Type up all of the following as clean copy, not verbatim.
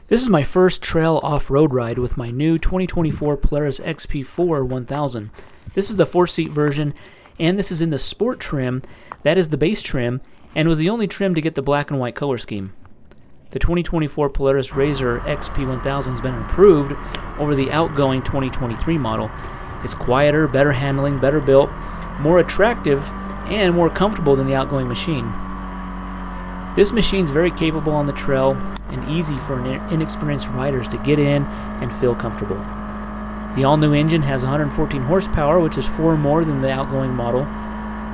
This is my first trail off-road ride with my new 2024 Polaris XP1000. This is the 4-seat version, and this is in the Sport trim. That is the base trim, and was the only trim to get the black and white color scheme. The 2024 Polaris RZR XP1000 has been improved over the outgoing 2023 model. It's quieter, better handling, better built, more attractive, and more comfortable than the outgoing machine. This machine's very capable on the trail and easy for inexperienced riders to get in and feel comfortable. The all-new engine has 114 horsepower, which is 4 more than the outgoing model.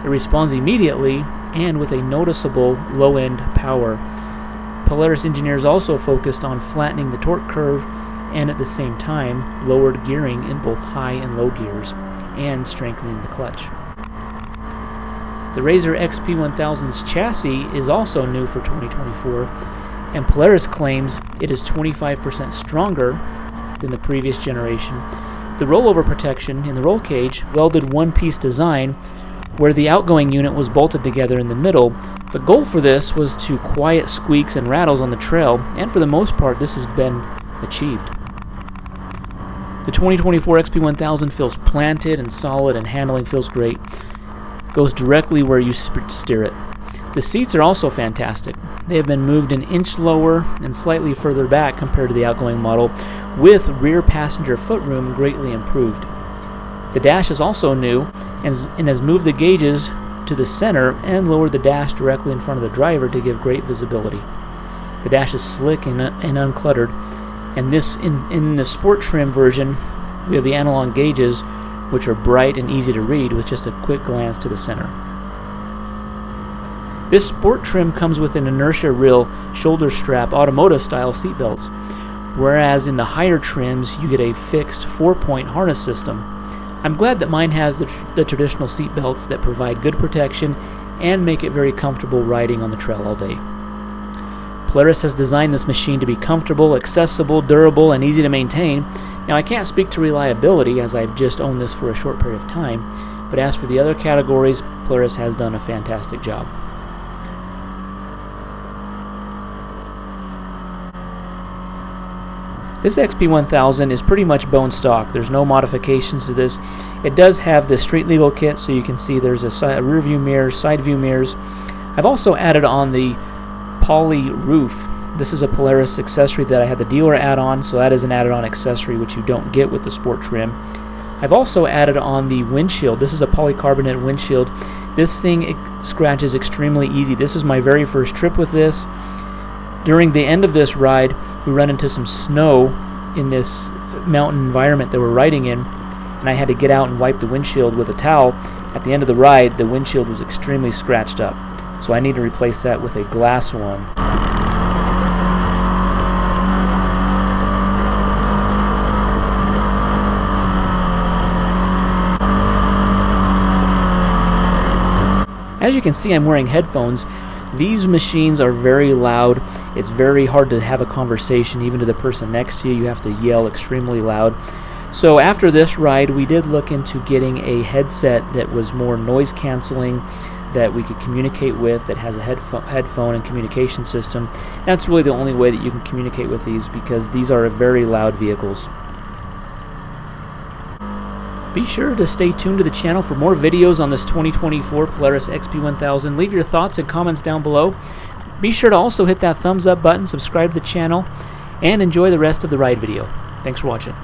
It responds immediately and with a noticeable low-end power. Polaris engineers also focused on flattening the torque curve and at the same time lowered gearing in both high and low gears and strengthening the clutch. The RZR XP1000's chassis is also new for 2024, and Polaris claims it is 25% stronger than the previous generation. The rollover protection in the roll cage, welded one-piece design, where the outgoing unit was bolted together in the middle. The goal for this was to quiet squeaks and rattles on the trail, and for the most part this has been achieved. The 2024 XP1000 feels planted and solid, and handling feels great. Goes directly where you steer it. The seats are also fantastic. They have been moved an inch lower and slightly further back compared to the outgoing model, with rear passenger footroom greatly improved. The dash is also new and has moved the gauges to the center and lowered the dash directly in front of the driver to give great visibility. The dash is slick and uncluttered, and this in the Sport trim version we have the analog gauges, which are bright and easy to read with just a quick glance to the center. This Sport trim comes with an inertia reel shoulder strap automotive style seat belts, whereas in the higher trims you get a fixed 4-point harness system. I'm glad that mine has the traditional seat belts that provide good protection and make it very comfortable riding on the trail all day. Polaris has designed this machine to be comfortable, accessible, durable, and easy to maintain. Now, I can't speak to reliability as I've just owned this for a short period of time, but as for the other categories, Polaris has done a fantastic job. This XP1000 is pretty much bone stock. There's no modifications to this. It does have the street legal kit, so you can see there's a rear view mirror, side view mirrors. I've also added on the poly roof. This is a Polaris accessory that I had the dealer add on, so that is an added on accessory which you don't get with the Sport trim. I've also added on the windshield. This is a polycarbonate windshield. This thing scratches extremely easy. This is my very first trip with this. During the end of this ride, we run into some snow in this mountain environment that we're riding in, and I had to get out and wipe the windshield with a towel. At the end of the ride, the windshield was extremely scratched up, so I need to replace that with a glass one. As you can see, I'm wearing headphones. These machines are very loud. It's very hard to have a conversation even to the person next to you. You have to yell extremely loud. So after this ride, we did look into getting a headset that was more noise canceling, that we could communicate with, that has a headphone and communication system. That's really the only way that you can communicate with these, because these are very loud vehicles. Be sure to stay tuned to the channel for more videos on this 2024 Polaris XP1000. Leave your thoughts and comments down below. Be sure to also hit that thumbs up button, subscribe to the channel, and enjoy the rest of the ride video. Thanks for watching.